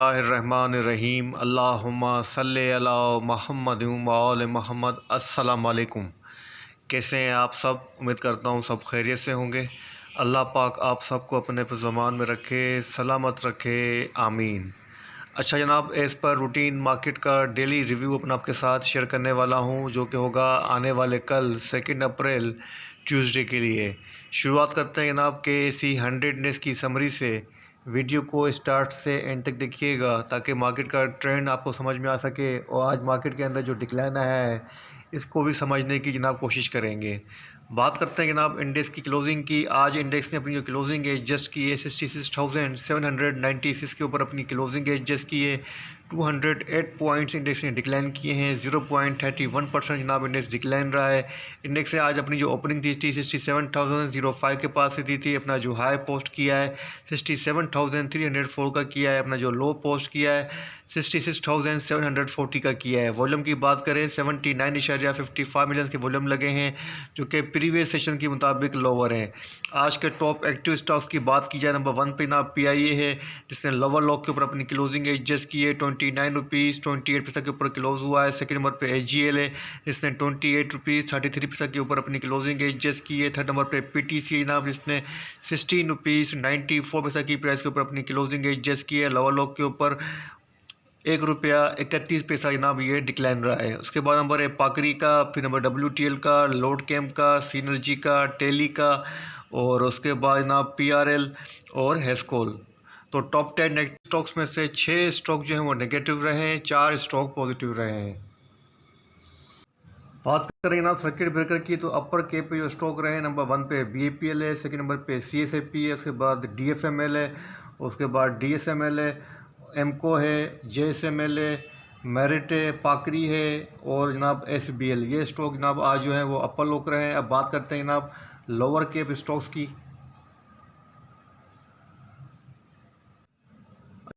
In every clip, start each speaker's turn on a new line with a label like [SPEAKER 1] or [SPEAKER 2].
[SPEAKER 1] रहीम अल्लाहुम्मा सल्ले अला मुहम्मद व आले मोहम्मद। अस्सलाम वालेकुम। कैसे हैं आप सब? उम्मीद करता हूँ सब खैरियत से होंगे। अल्लाह पाक आप सबको अपने ज़मान में रखे, सलामत रखे, आमीन। अच्छा जनाब, एज़ पर रूटीन मार्केट का डेली रिव्यू अपना आपके साथ शेयर करने वाला हूँ, जो कि होगा आने वाले कल 2 अप्रैल ट्यूसडे के लिए। शुरुआत करते हैं जनाब के KC100 की समरी से। वीडियो को स्टार्ट से एंड तक देखिएगा ताकि मार्केट का ट्रेंड आपको समझ में आ सके और आज मार्केट के अंदर जो डिक्लाइन आया है इसको भी समझने की जनाब कोशिश करेंगे। बात करते हैं जनाब इंडेक्स की क्लोजिंग की। आज इंडेक्स ने अपनी जो क्लोजिंग एज जस्ट की है 66,796 के ऊपर अपनी क्लोजिंग एज जस्ट की है। 208 पॉइंट्स इंडेक्स ने डिक्लाइन किए हैं। 0.31% जनाब इंडेक्स डिक्लाइन रहा है। इंडेक्स ने आज अपनी जो ओपनिंग थी 67,005 के पास से दी थी। अपना जो हाई पोस्ट किया है 67,304 का किया है। अपना जो लो पोस्ट किया है 66,740 का किया है। वॉल्यूम की बात करें 79.55 मिलियन के वॉल्यूम लगे हैं, जो कि प्रीवियस सेशन के मुताबिक लोअर हैं। आज के टॉप एक्टिव स्टॉक्स की बात की जाए, नंबर 1 पे ना PIA है, जिसने लोअर लॉक के ऊपर अपनी क्लोजिंग एडजस्ट की है। 29 रुपीज़ 28 पैसा के ऊपर क्लोज हुआ है। सेकंड नंबर पे HGL है, जिसने 28 रुपीज़ 33 पैसा के ऊपर अपनी क्लोजिंग एडजस्ट की है। थर्ड नंबर पे PTC नाम, जिसने 16 रुपीज़ 94 पैसा की प्राइस के ऊपर अपनी क्लोजिंग एडजस्ट की है। लोअर लॉक के ऊपर 1 रुपया 31 पैसा जनाब ये डिक्लाइन रहा है। उसके बाद नंबर है पाकरी का, फिर नंबर WTL का, लोड कैम्प का, सीनर्जी का, टेली का, और उसके बाद जनाब PRL और हेस्कोल। तो टॉप 10 नेगेटिव स्टॉक्स में से 6 स्टॉक जो हैं वो नेगेटिव रहे हैं, 4 स्टॉक पॉजिटिव रहे हैं। बात करें जनाब सर्किट ब्रेकर की, तो अपर के पे जो स्टॉक रहे हैं, नंबर 1 पे BAPL है, सेकंड नंबर पे CSAP है, उसके बाद DFML है, उसके बाद DSML है, एमको है, JSML है, मेरिट है, पाकरी है और जनाब SBL। ये स्टॉक जनाब आज जो है वो अपर लॉक रहे हैं। अब बात करते हैं जनाब लोअर केप स्टॉक्स की।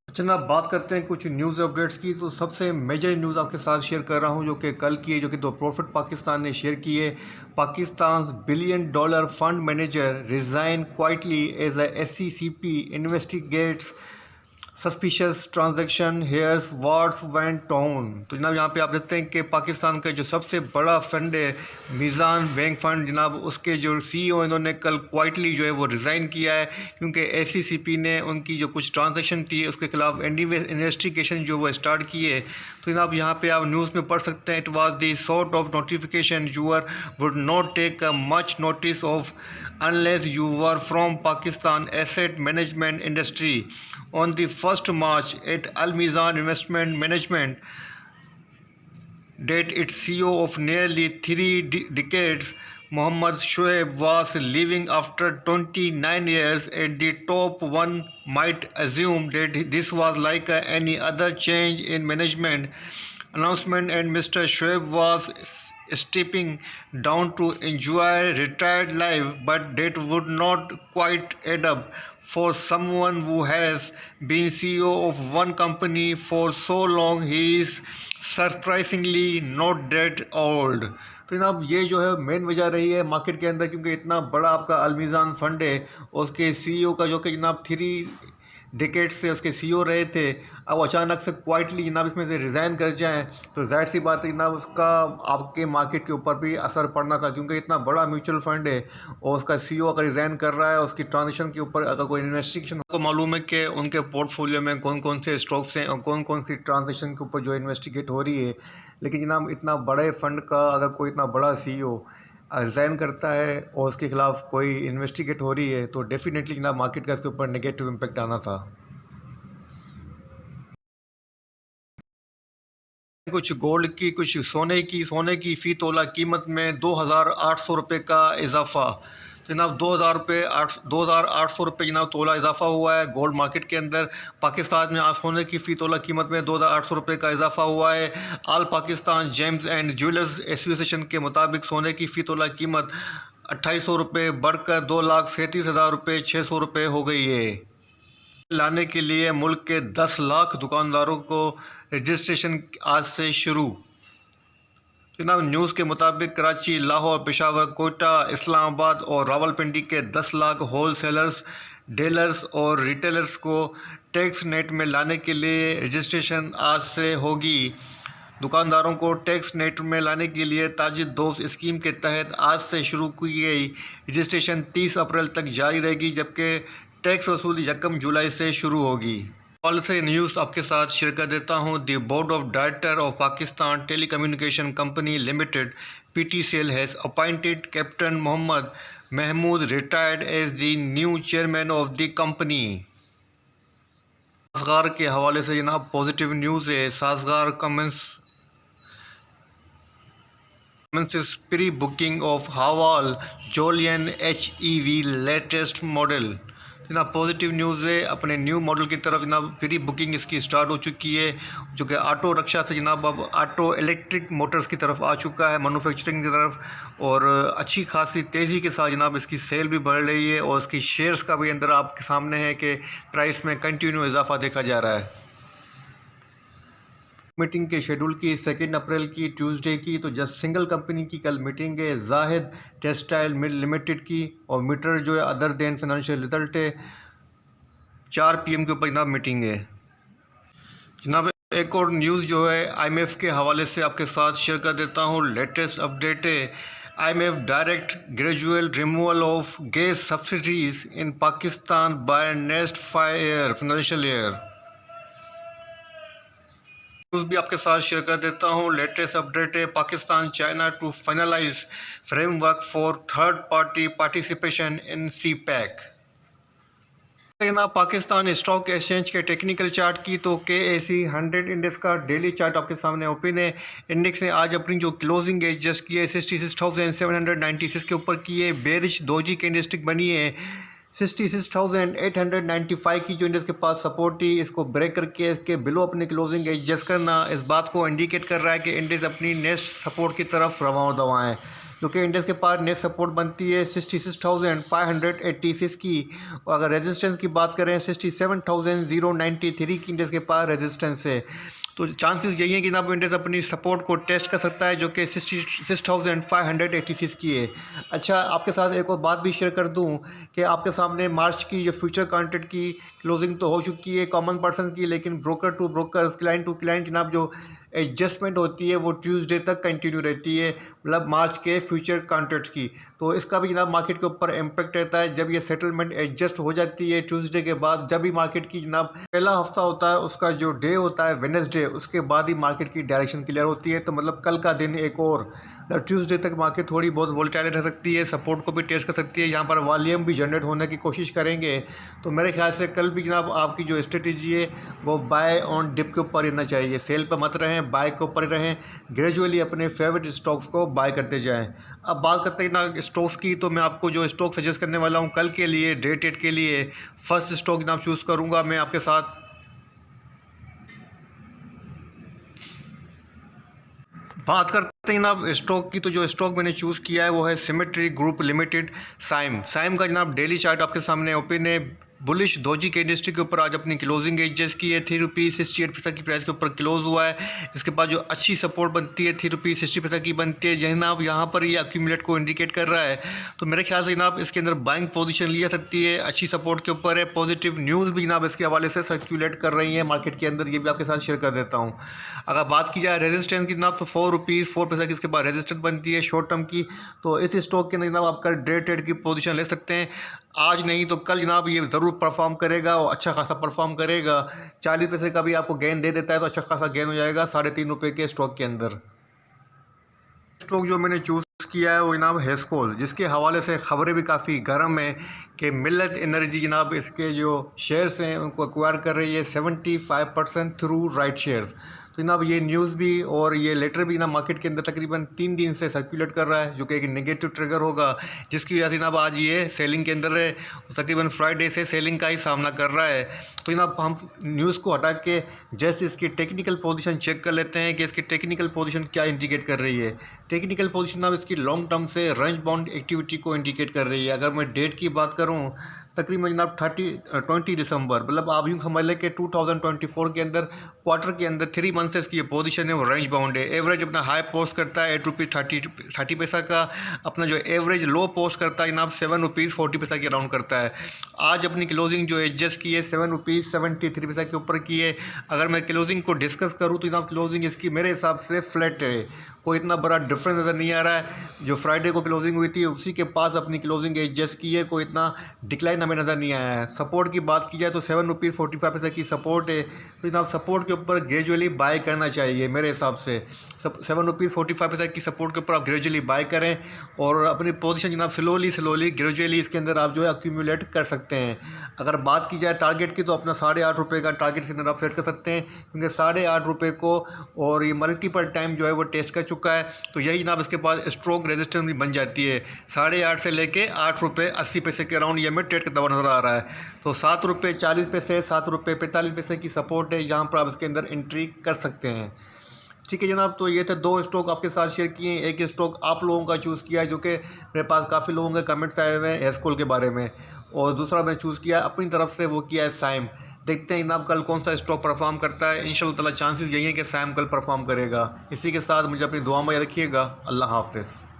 [SPEAKER 1] अच्छा जनाब, बात करते हैं कुछ न्यूज़ अपडेट्स की। तो सबसे मेजर न्यूज़ आपके साथ शेयर कर रहा हूं, जो कि कल की है, जो कि द प्रॉफिट पाकिस्तान ने शेयर की है। Pakistan $1 billion fund manager resign quietly as a SCCP investigates suspicious transaction here's wards went town. तो जनाब यहाँ पे आप देखते हैं कि पाकिस्तान का जो सबसे बड़ा फंड है मीज़ान बैंक फ़ंड, जनाब उसके जो CEO इन्होंने कल क्वाइटली जो है वो रिज़ाइन किया है, क्योंकि SCCP ने उनकी जो कुछ ट्रांजैक्शन थी उसके खिलाफ इन्वेस्टिगेशन जो वो स्टार्ट की है। तो जनाब यहाँ पे आप न्यूज़ में पढ़ सकते हैं, it was the sort of notification you're would not take much notice of unless you were from Pakistan asset management industry. On the 1st March at Al Mizan Investment Management date, its CEO of nearly 3 decades, Mohammad Shoaib, was leaving after 29 years at the top. One might assume that this was like any other change in management announcement and Mr. Shoaib was stepping down to enjoy retired life, but that would not quite add up for someone who has been CEO of one company for so long. He is surprisingly not that old. तो जनाब ये जो है main वजह रही है market के अंदर, क्योंकि इतना बड़ा आपका अलमीज़ान फंड है, उसके CEO का जो कि जनाब 3 डेकेड से उसके CEO रहे थे, अब अचानक से क्वाइटली जनाब इसमें से रिज़ाइन कर जाएं, तो जाहिर सी बात है जनाब उसका आपके मार्केट के ऊपर भी असर पड़ना था, क्योंकि इतना बड़ा म्यूचुअल फंड है और उसका CEO अगर रिज़ाइन कर रहा है, उसकी ट्रांजेक्शन के ऊपर अगर कोई इन्वेस्टिगेशन को मालूम है कि उनके पोर्टफोलियो में कौन कौन से स्टॉक्स हैं और कौन कौन सी ट्रांजेक्शन के ऊपर जो इन्वेस्टिगेट हो रही है। लेकिन जनाब इतना बड़े फंड का अगर कोई इतना बड़ा CEO रिज़ाइन करता है और उसके खिलाफ कोई इन्वेस्टिगेट हो रही है, तो डेफिनेटली जनाब मार्केट का इसके ऊपर नेगेटिव इम्पैक्ट आना था। कुछ गोल्ड की, कुछ सोने की फ़ी तोला कीमत में 2,800 रुपये का इजाफा। तो जनाब 2,800 रुपये जनाब तोला इजाफा हुआ है गोल्ड मार्केट के अंदर। पाकिस्तान में आज सोने की फ़ी तोला कीमत में 2,800 रुपये का इजाफा हुआ है। All Pakistan gems and jewellers association के मुताबिक सोने की फ़ी तोला कीमत 2,800 रुपये बढ़कर 2,37,000 रुपये 600 रुपये हो गई है। लाने के लिए मुल्क के 10 लाख दुकानदारों को रजिस्ट्रेशन आज से शुरू। जनाब न्यूज़ के मुताबिक कराची, लाहौर, पेशावर, कोयटा, इस्लामाबाद और रावलपिंडी के 10 लाख होल सेलर्स डीलर्स और रिटेलर्स को टैक्स नेट में लाने के लिए रजिस्ट्रेशन आज से होगी। दुकानदारों को टैक्स नेट में लाने के लिए ताजिर दोस्त स्कीम के तहत आज से शुरू की गई रजिस्ट्रेशन 30 अप्रैल तक जारी रहेगी, जबकि टैक्स वसूली 1 जुलाई से शुरू होगी। कॉल से न्यूज़ आपके साथ शेयर कर देता हूं। The board of director of Pakistan telecommunication company limited PTCL has appointed captain Mohammad Mahmood retired as the new chairman of the company. Sazgar के हवाले से जनाब पॉजिटिव न्यूज़ है। Sazgar commences pre-booking of Haval Jolian HEV latest model. जनाब positive news है, अपने new model की तरफ जनाब प्री बुकिंग इसकी स्टार्ट हो चुकी है, जो कि ऑटो रिक्शा से जनाब अब ऑटो इलेक्ट्रिक मोटर्स की तरफ आ चुका है, मैन्युफैक्चरिंग की तरफ, और अच्छी खासी तेज़ी के साथ जनाब इसकी सेल भी बढ़ रही है और इसकी शेयर्स का भी अंदर आपके सामने है कि प्राइस में कंटिन्यू इजाफा देखा जा रहा है। मीटिंग के शेड्यूल की 2 अप्रैल की ट्यूसडे की, तो जस्ट सिंगल कंपनी की कल मीटिंग है, जाहिद टेक्सटाइल मिल लिमिटेड की, और मीटर जो है अदर देन फाइनेंशियल रिजल्ट है। 4 PM के ऊपर जनाब मीटिंग है। जनाब एक और न्यूज़ जो है IMF के हवाले से आपके साथ शेयर कर देता हूँ। लेटेस्ट अपडेट है, IMF direct gradual removal of gas subsidies in Pakistan by next 5 financial year. News भी आपके साथ शेयर कर देता हूँ। लेटेस्ट अपडेट है, Pakistan China to finalise framework for third party participation in CPEC। Pakistan stock exchange के टेक्निकल चार्ट की, तो KSE 100 इंडेक्स का डेली चार्ट आपके सामने ओपन है। इंडेक्स ने आज अपनी जो क्लोजिंग एडजस्ट की है 66,796 के ऊपर की है। बेरिश दोजी कैंडलस्टिक बनी है। 66,895 की जो इंडेक्स के पास सपोर्ट थी, इसको ब्रेक करके इसके बिलो अपनी क्लोजिंग एडजस्ट करना इस बात को इंडिकेट कर रहा है कि इंडेक्स अपनी नेक्स्ट सपोर्ट की तरफ रवां दवा है, क्योंकि इंडेक्स के पास नेक्स्ट सपोर्ट बनती है 66,586 की, और अगर रेजिस्टेंस की बात करें 67,093 की इंडेक्स के पास रेजिस्टेंस है। तो चांसेस यही है कि जनाब इंडेक्स अपनी सपोर्ट को टेस्ट कर सकता है, जो कि 66,586 की है। अच्छा, आपके साथ एक और बात भी शेयर कर दूं कि आपके सामने मार्च की जो फ्यूचर कॉन्ट्रैक्ट की क्लोजिंग तो हो चुकी है कॉमन पर्सन की, लेकिन broker to broker, client to client जनाब जो एडजस्टमेंट होती है वो ट्यूसडे तक कंटिन्यू रहती है, मतलब मार्च के फ्यूचर कॉन्ट्रैक्ट की। तो इसका भी जनाब मार्केट के ऊपर इम्पैक्ट रहता है जब ये सेटलमेंट एडजस्ट हो जाती है ट्यूसडे के बाद। जब भी मार्केट की जनाब पहला हफ्ता होता है, उसका जो डे होता है वेडनेसडे, उसके बाद ही मार्केट की डायरेक्शन क्लियर होती है। तो मतलब कल का दिन एक और ट्यूसडे तक मार्केट थोड़ी बहुत वोलेटाइल रह सकती है, सपोर्ट को भी टेस्ट कर सकती है, यहाँ पर वॉल्यूम भी जनरेट होने की कोशिश करेंगे। तो मेरे ख्याल से कल भी जनाब आपकी जो स्ट्रेटजी है वो बाय ऑन डिप के ऊपर रहना चाहिए, सेल पर मत रहें, बाय के ऊपर रहें, ग्रेजुअली अपने फेवरेट स्टॉक्स को बाय करते जाएं। अब बात करते हैं ना स्टॉक्स की, तो मैं आपको जो स्टॉक सजेस्ट करने वाला हूं कल के लिए, डे ट्रेड के लिए, फर्स्ट स्टॉक जनाब चूज़ करूंगा मैं आपके साथ। बात करते हैं जनाब स्टॉक की, तो जो स्टॉक मैंने चूज़ किया है वो है सिमेट्री ग्रुप लिमिटेड, साइम का जनाब डेली चार्ट आपके सामने ओपन है। बुलिश दोजी कैंडलस्टिक के ऊपर आज अपनी क्लोजिंग एडजस्ट की है, ₹3.68 की प्राइस के ऊपर क्लोज हुआ है। इसके बाद जो अच्छी सपोर्ट बनती है ₹3.60 की बनती है, जनाब यहाँ पर ये एक्यूमुलेट को इंडिकेट कर रहा है। तो मेरे ख्याल से जनाब इसके अंदर बाइंग पोजीशन ली जा सकती है, अच्छी सपोर्ट के ऊपर है। पॉजिटिव न्यूज़ भी जनाब इसके हवाले से सर्कुलेट कर रही है मार्केट के अंदर, ये भी आपके साथ शेयर कर देता हूँ। अगर बात की जाए रेजिस्टेंस की जनाब, तो ₹4 की इसके बाद रेजिस्टेंस बनती है शॉर्ट टर्म की। तो इस स्टॉक के अंदर जनाब आप कल डे ट्रेड की पोजीशन ले सकते हैं, आज नहीं तो कल जनाब ये ज़रूर परफॉर्म करेगा और अच्छा खासा परफॉर्म करेगा। 40 पैसे का भी आपको गेन दे देता है तो अच्छा खासा गेन हो जाएगा ₹3.5 के स्टॉक के अंदर। स्टॉक जो मैंने चूज़ किया है वो जनाब हेस्कोल, जिसके हवाले से ख़बरें भी काफ़ी गर्म है कि मिल्लत एनर्जी जनाब इसके जो शेयर्स हैं उनको एक्वायर कर रही है 75% थ्रू राइट शेयर्स। तो जनाब ये न्यूज़ भी और ये लेटर भी जनाब मार्केट के अंदर तकरीबन 3 दिन से सर्कुलेट कर रहा है, जो कि एक नेगेटिव ट्रिगर होगा, जिसकी वजह से जनाब आज ये सेलिंग के अंदर है, तकरीबन फ्राइडे से सेलिंग का ही सामना कर रहा है। तो जनाब हम न्यूज़ को हटा के जस्ट इसकी टेक्निकल पोजीशन चेक कर लेते हैं कि इसकी टेक्निकल पोजीशन क्या इंडिकेट कर रही है। टेक्निकल पोजीशन जनाब इसकी लॉन्ग टर्म से रेंज बाउंड एक्टिविटी को इंडिकेट कर रही है। अगर मैं डेट की बात करूँ तकरीबन जनाब 20 दिसंबर, मतलब आप यूँ समझ लें कि 2024 के अंदर क्वार्टर के अंदर 3 मंथ से इसकी ये पोजीशन है वो रेंज बाउंड है। एवरेज अपना हाई पोस्ट करता है 8 रुपीज़ 30 का, अपना जो एवरेज लो पोस्ट करता है जनाब 7 रुपीज़ 40 के अराउंड करता है। आज अपनी क्लोजिंग जो एडजस्ट की है 7 रुपीज़ 73 के ऊपर की है। अगर मैं क्लोजिंग को डिस्कस करूँ तो जनाब क्लोजिंग इसकी मेरे हिसाब से फ्लैट है, कोई इतना बड़ा डिफरेंस नज़र नहीं आ रहा है। जो फ्राइडे को क्लोजिंग हुई थी उसी के पास अपनी क्लोजिंग एडजस्ट की है, कोई इतना डिक्लाइन हमें नज़र नहीं आया है। सपोर्ट की बात की जाए तो 7 रुपीज़ 45 की सपोर्ट है, तो जनाब सपोर्ट के ऊपर ग्रेजुअली बाय करना चाहिए मेरे हिसाब से। 7 रुपीज़ 45 की सपोर्ट के ऊपर आप ग्रेजुअली बाय करें और अपनी पोजीशन जनाब स्लोली ग्रेजुअली इसके अंदर आप जो है अक्यूमुलेट कर सकते हैं। अगर बात की जाए टारगेट की तो अपना 8.5 रुपये का टारगेट इसके अंदर आप सेट कर सकते हैं, क्योंकि 8.5 रुपये को और ये मल्टीपल टाइम जो है वो टेस्ट कर चुका है, तो यही जनाब इसके पास स्ट्रोक रेजिस्टेंस भी बन जाती है। 8.5 से लेके 8 रुपये 80 पैसे के अराउंड ये हमें ट्रेड करता हुआ नजर आ रहा है। तो 7 रुपये 40 पैसे 7 रुपये 45 पैसे की सपोर्ट है, जहाँ पर आप इसके अंदर एंट्री कर सकते हैं। ठीक है जनाब, तो ये थे 2 स्टॉक आपके साथ शेयर किए। एक स्टॉक आप लोगों का चूज़ किया है जो कि मेरे पास काफ़ी लोगों के कमेंट्स आए हुए हैं एस्कोल के बारे में, और दूसरा मैं चूज़ किया अपनी तरफ से, वो किया है साइम। देखते हैं जनाब कल कौन सा स्टॉक परफॉर्म करता है। इंशाल्लाह ताला चांसेस यही है कि साइम कल परफॉर्म करेगा। इसी के साथ मुझे अपनी दुआ में रखिएगा। अल्लाह हाफ़िज़।